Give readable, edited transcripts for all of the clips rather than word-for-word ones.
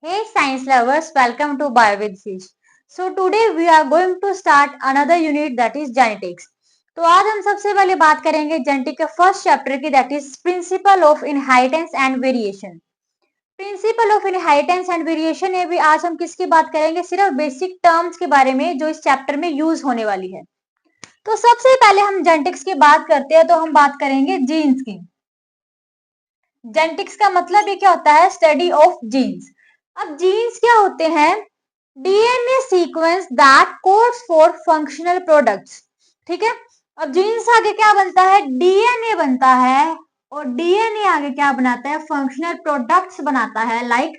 Hey science lovers, welcome to Bio with Fish. So today we are going to start another unit that is genetics. तो आज हम सबसे पहले बात करेंगे जेनेटिक के फर्स्ट चैप्टर की that is principle of inheritance and variation. Principle of inheritance and variation में भी आज हम किसकी बात करेंगे, सिर्फ बेसिक टर्म्स के बारे में जो इस चैप्टर में यूज होने वाली है। तो सबसे पहले हम जेनेटिक्स की बात करते हैं तो हम बात करेंगे जीन्स की। जेनेटिक्स का मतलब ये क्या होता है, स्टडी ऑफ जीन्स। अब जीन्स क्या होते हैं, DNA sequence that codes for functional products. ठीक है, अब जीन्स आगे क्या बनता है, डीएनए बनता है, और डीएनए आगे क्या बनाता है, फंक्शनल प्रोडक्ट्स बनाता है लाइक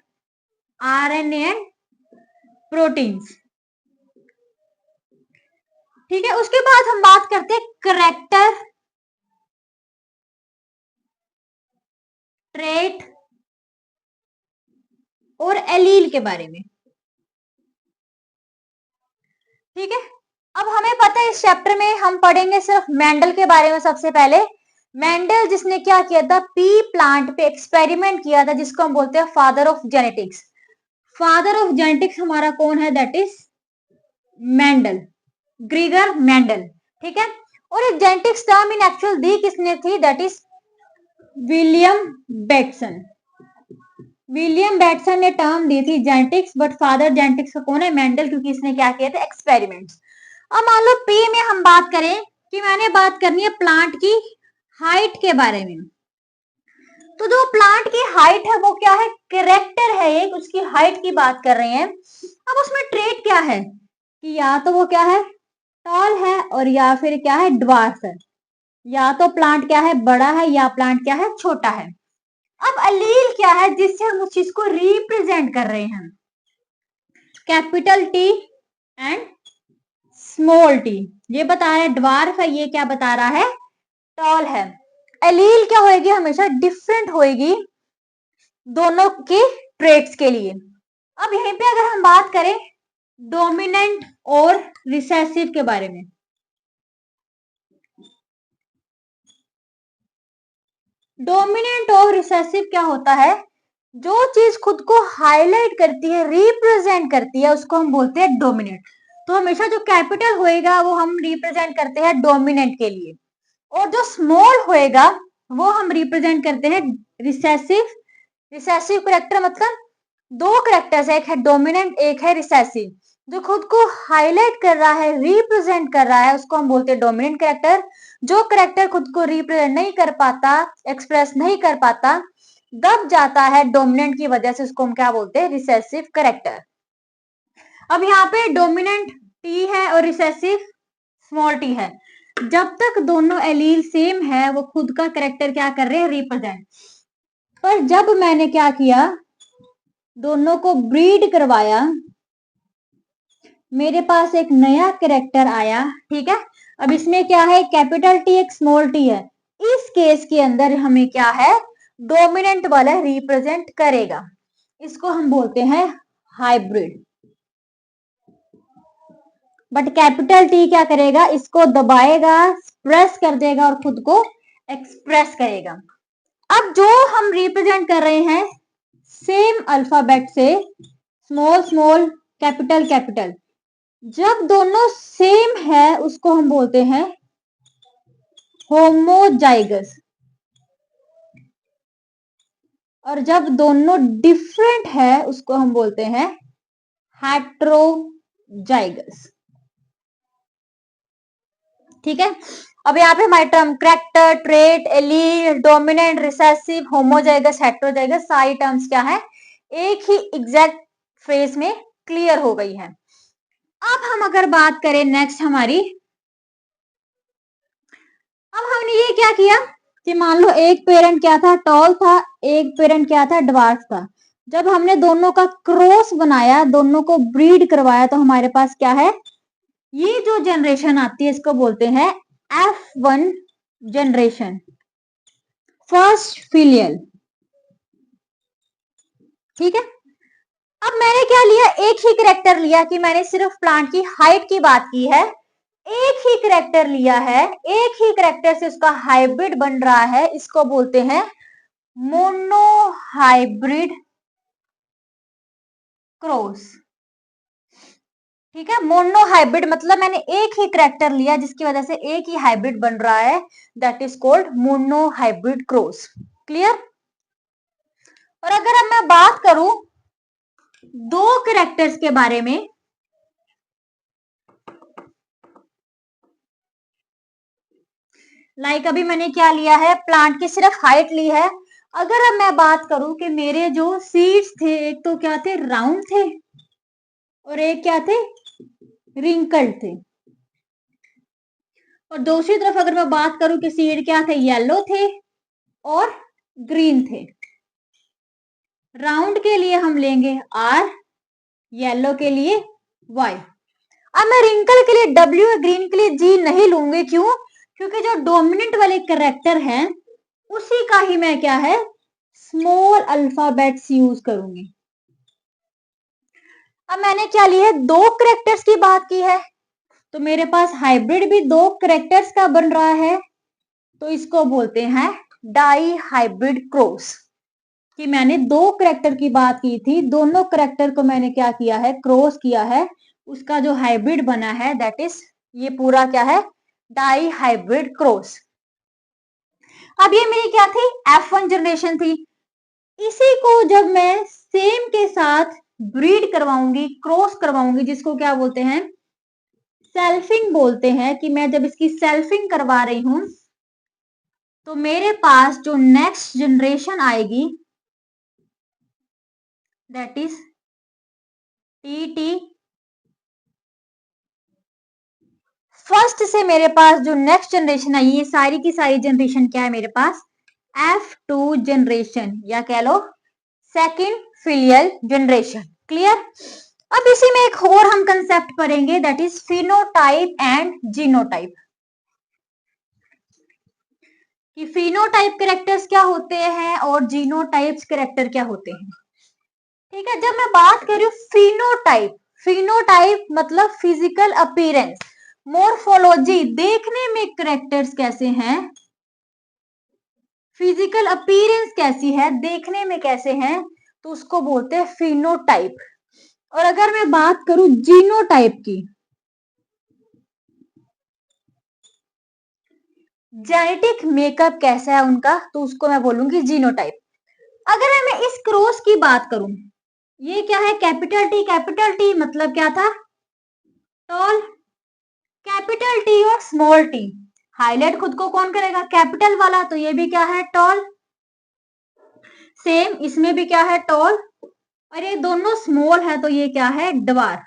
आरएनए एंड प्रोटीन्स। ठीक है, उसके बाद हम बात करते हैं करेक्टर, ट्रेट और एलील के बारे में। ठीक है, अब हमें पता है इस चैप्टर में हम पढ़ेंगे सिर्फ मेंडल के बारे में। सबसे पहले मेंडल जिसने क्या किया था, पी प्लांट पे एक्सपेरिमेंट किया था, जिसको हम बोलते हैं father of genetics. Father of genetics हमारा कौन है, दैट इज मेंडल, ग्रीगर मेंडल। ठीक है, और एक जेनेटिक्स टर्म इन एक्चुअल दी किसने थी, that is William Bateson. William Bateson ने टर्म दी थी जेनेटिक्स, बट फादर जेनेटिक्स का कौन है, मेंडल, क्योंकि इसने क्या किया था, एक्सपेरिमेंट्स। अब मान लो पी में हम बात करें कि मैंने बात करनी है प्लांट की हाइट के बारे में। तो जो प्लांट की हाइट है वो क्या है, कैरेक्टर है एक, उसकी हाइट की बात कर रहे हैं। अब उसमें ट्रेट क्या है कि या तो वो क्या है, टॉल है, और या फिर क्या है, ड्वार्फ है। या तो प्लांट क्या है, बड़ा है, या प्लांट क्या है, छोटा है। अब अलील क्या है, जिससे हम उस चीज को रिप्रेजेंट कर रहे हैं, capital T and small T. ये बता रहा है ड्वार्फ है, ये क्या बता रहा है, टॉल है। एलील क्या होएगी, हमेशा डिफरेंट होएगी दोनों के ट्रेट्स के लिए। अब यहीं पे अगर हम बात करें डोमिनेंट और रिसेसिव के बारे में, डोमिनेंट और रिसेसिव क्या होता है, जो चीज खुद को हाईलाइट करती है, रिप्रेजेंट करती है, उसको हम बोलते हैं डोमिनेंट। तो हमेशा जो कैपिटल होएगा वो हम रिप्रेजेंट करते हैं डोमिनेंट के लिए, और जो स्मॉल होएगा वो हम रिप्रेजेंट करते हैं रिसेसिव। रिसेसिव करेक्टर मतलब दो करेक्टर्स, एक है डोमिनेंट, एक है रिसेसिव। जो खुद को हाईलाइट कर रहा है, रिप्रेजेंट कर रहा है, उसको हम बोलते हैं डोमिनेंट करेक्टर। जो करेक्टर खुद को रिप्रेजेंट नहीं कर पाता, एक्सप्रेस नहीं कर पाता, दब जाता है डोमिनेंट की वजह से, उसको हम क्या बोलते हैं, रिसेसिव करेक्टर। अब यहाँ पे डोमिनेंट टी है और रिसेसिव स्मॉल टी है। जब तक दोनों एलील सेम है वो खुद का करेक्टर क्या कर रहे हैं, रिप्रेजेंट। पर जब मैंने क्या किया, दोनों को ब्रीड करवाया, मेरे पास एक नया करेक्टर आया। ठीक है, अब इसमें क्या है, कैपिटल टी एक स्मॉल टी है। इस केस के अंदर हमें क्या है, डोमिनेंट वाला रिप्रेजेंट करेगा, इसको हम बोलते हैं हाइब्रिड। बट कैपिटल टी क्या करेगा, इसको दबाएगा, प्रेस कर देगा और खुद को एक्सप्रेस करेगा। अब जो हम रिप्रेजेंट कर रहे हैं सेम अल्फाबेट से, स्मॉल स्मॉल कैपिटल कैपिटल, जब दोनों सेम है उसको हम बोलते हैं होमोजाइगस, और जब दोनों डिफरेंट है उसको हम बोलते हैं हेट्रोजाइगस। ठीक है, अब यहाँ पे हमारे term character, trait, allele, dominant, recessive, homozygous, heterozygous, सारी टर्म्स क्या है, एक ही एग्जैक्ट फ्रेज में क्लियर हो गई है। अब हम अगर बात करें नेक्स्ट हमारी, अब हमने ये क्या किया कि मान लो एक पेरेंट क्या था, टॉल था, एक पेरेंट क्या था, ड्वार्फ था। जब हमने दोनों का क्रॉस बनाया, दोनों को ब्रीड करवाया, तो हमारे पास क्या है, ये जो जनरेशन आती है इसको बोलते हैं F1 जनरेशन, फर्स्ट फिलियल। ठीक है, अब मैंने क्या लिया, एक ही करेक्टर लिया कि मैंने सिर्फ प्लांट की हाइट की बात की है, एक ही करेक्टर लिया है, एक ही करेक्टर से उसका हाइब्रिड बन रहा है, इसको बोलते हैं मोनोहाइब्रिड क्रॉस। ठीक है, मोनो हाइब्रिड मतलब मैंने एक ही करेक्टर लिया जिसकी वजह से एक ही हाइब्रिड बन रहा है, that is called mono hybrid cross. Clear. और अगर अब मैं बात करूं दो करेक्टर्स के बारे में, लाइक अभी मैंने क्या लिया है, प्लांट की सिर्फ हाइट ली है। अगर अब मैं बात करूं कि मेरे जो सीड्स थे, एक तो क्या थे, राउंड थे, और एक क्या थे, रिंकल्ड थे। और दूसरी तरफ अगर मैं बात करूं कि सीड क्या थे, येलो थे और ग्रीन थे। राउंड के लिए हम लेंगे आर, येलो के लिए वाई। अब मैं रिंकल के लिए डब्ल्यू और ग्रीन के लिए जी नहीं लूंगी, क्यों? क्योंकि जो डोमिनेंट वाले करेक्टर हैं उसी का ही मैं क्या है, स्मॉल अल्फाबेट्स यूज करूंगी। अब मैंने क्या लिया है, दो करेक्टर्स की बात की है, तो मेरे पास हाइब्रिड भी दो करेक्टर्स का बन रहा है, तो इसको बोलते हैं डाई हाइब्रिड क्रॉस। कि मैंने दो करेक्टर की बात की थी, दोनों करेक्टर को मैंने क्या किया है, क्रॉस किया है, उसका जो हाइब्रिड बना है दैट इज, ये पूरा क्या है, डाई हाइब्रिड क्रॉस। अब ये मेरी क्या थी, F1 जनरेशन थी। इसी को जब मैं सेम के साथ ब्रीड करवाऊंगी, क्रॉस करवाऊंगी, जिसको क्या बोलते हैं, सेल्फिंग बोलते हैं, कि मैं जब इसकी सेल्फिंग करवा रही हूं तो मेरे पास जो नेक्स्ट जनरेशन आएगी दैट इज टी। फर्स्ट से मेरे पास जो नेक्स्ट जनरेशन आई, ये सारी की सारी जनरेशन क्या है मेरे पास, F2 जनरेशन, या कह लो सेकंड फिलियल जनरेशन। क्लियर। अब इसी में एक और हम कंसेप्ट पढ़ेंगे that is phenotype and genotype. कि फिनोटाइप कैरेक्टर्स क्या होते हैं और जीनोटाइप्स कैरेक्टर क्या होते हैं। ठीक है, जब मैं बात कर रही हूँ फिनोटाइप, फिनोटाइप मतलब फिजिकल अपीयरेंस, मोर्फोलॉजी, देखने में कैरेक्टर्स कैसे हैं, फिजिकल अपीयरेंस कैसी है, देखने में कैसे हैं, तो उसको बोलते हैं फिनोटाइप। और अगर मैं बात करूं जीनोटाइप की, जेनेटिक मेकअप कैसा है उनका, तो उसको मैं बोलूंगी जीनोटाइप। अगर मैं इस क्रॉस की बात करूं, ये क्या है, कैपिटल टी, कैपिटल टी मतलब क्या था, टॉल, कैपिटल टी और स्मॉल टी, हाईलाइट खुद को कौन करेगा, कैपिटल वाला, तो ये भी क्या है, टॉल। सेम इसमें भी क्या है, टॉल, और ये दोनों स्मॉल है तो ये क्या है, ड्वार्फ।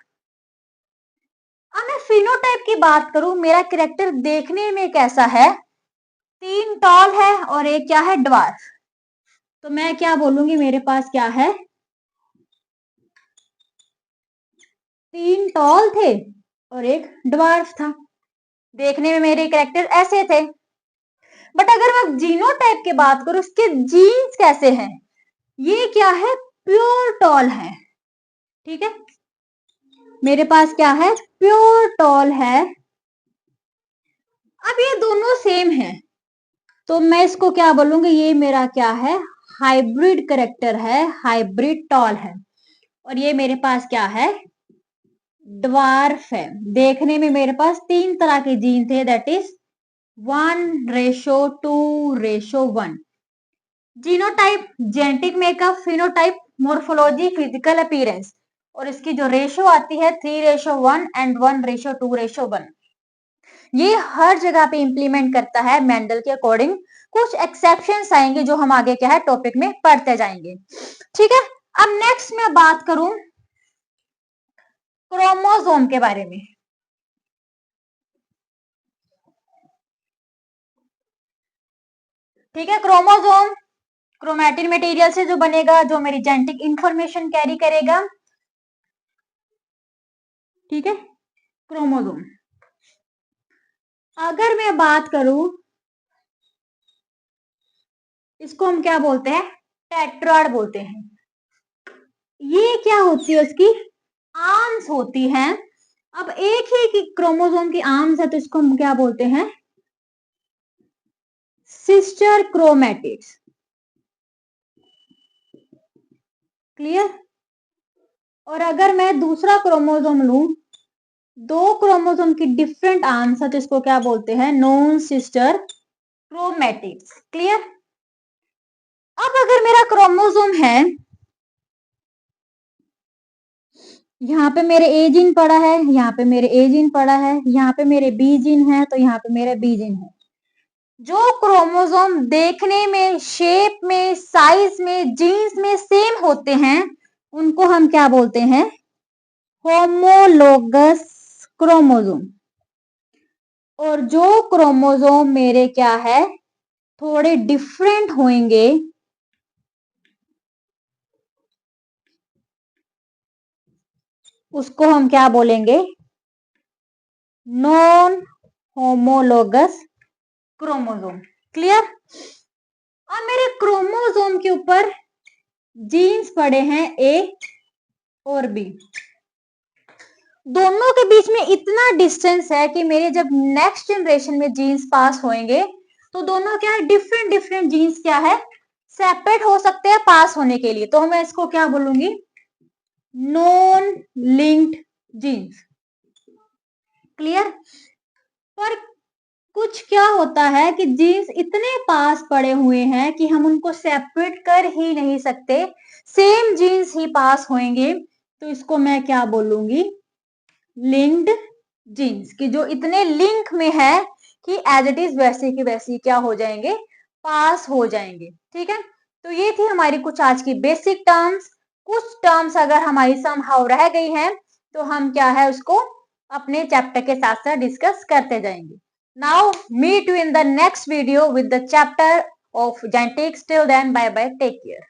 अब मैं फिनोटाइप की बात करूं, मेरा कैरेक्टर देखने में कैसा है, तीन टॉल है और एक क्या है, ड्वार्फ, तो मैं क्या बोलूंगी, मेरे पास क्या है, तीन टॉल थे और एक ड्वार्फ था, देखने में मेरे कैरेक्टर ऐसे थे। बट अगर मैं जीनोटाइप की बात करूं, उसके जीन्स कैसे हैं, ये क्या है, प्योर टॉल है। ठीक है, मेरे पास क्या है, प्योर टॉल है। अब ये दोनों सेम है तो मैं इसको क्या बोलूंगी, ये मेरा क्या है, हाइब्रिड करेक्टर है, हाइब्रिड टॉल है। और ये मेरे पास क्या है, ड्वार्फ है। देखने में मेरे पास तीन तरह के जीन थे that is 1:2:1। Genotype genetic makeup, phenotype morphology physical appearance, और इसकी जो रेशो आती है 3:1 एंड 1:2:1। ये हर जगह पे इंप्लीमेंट करता है मेंडल के अकॉर्डिंग। कुछ एक्सेप्शंस आएंगे जो हम आगे क्या है टॉपिक में पढ़ते जाएंगे। ठीक है, अब नेक्स्ट मैं बात करूं क्रोमोसोम के बारे में। ठीक है, क्रोमोसोम क्रोमैटिन मटेरियल से जो बनेगा, जो मेरी जेनेटिक इंफॉर्मेशन कैरी करेगा। ठीक है, क्रोमोसोम। अगर मैं बात करूं, इसको हम क्या बोलते हैं, टेट्राड बोलते हैं। ये क्या होती है, उसकी आर्म्स होती हैं। अब एक ही क्रोमोसोम की आर्म्स है तो इसको हम क्या बोलते हैं, सिस्टर क्रोमैटिड्स। क्लियर। और अगर मैं दूसरा क्रोमोसोम लूं, दो क्रोमोसोम की डिफरेंट आंसर, जिसको क्या बोलते हैं, नॉन सिस्टर क्रोमैटिड्स। क्लियर। अब अगर मेरा क्रोमोसोम है, यहाँ पे मेरे ए जीन पड़ा है, यहाँ पे मेरे ए जीन पड़ा है, यहाँ पे मेरे बी जीन है, तो यहाँ पे मेरा बी जीन है। जो क्रोमोसोम देखने में, शेप में, साइज में, जीन्स में सेम होते हैं, उनको हम क्या बोलते हैं, होमोलोगस क्रोमोसोम। और जो क्रोमोसोम मेरे क्या है, थोड़े डिफरेंट होंगे, उसको हम क्या बोलेंगे, नॉन होमोलोगस क्रोमोसोम। क्लियर। अब मेरे क्रोमोसोम के ऊपर जीन्स पड़े हैं ए और बी, दोनों के बीच में इतना डिस्टेंस है कि मेरे जब नेक्स्ट जनरेशन में जीन्स पास होंगे तो दोनों क्या है, डिफरेंट डिफरेंट जीन्स क्या है, सेपरेट हो सकते हैं पास होने के लिए। तो मैं इसको क्या बोलूंगी, नॉन लिंक्ड जीन्स। क्लियर। पर कुछ क्या होता है कि जीन्स इतने पास पड़े हुए हैं कि हम उनको सेपरेट कर ही नहीं सकते, सेम जीन्स ही पास होंगे, तो इसको मैं क्या बोलूंगी, लिंक्ड जीन्स, कि जो इतने लिंक में है कि एज इट इज वैसे की वैसी क्या हो जाएंगे, पास हो जाएंगे। ठीक है। तो ये थी हमारी कुछ आज की बेसिक टर्म्स। कुछ टर्म्स अगर हमारी समहाउ रह गई हैं तो हम क्या है उसको अपने चैप्टर के साथ साथ डिस्कस करते जाएंगे। Now meet you in the next video with the chapter of genetics. Till then, bye bye, take care.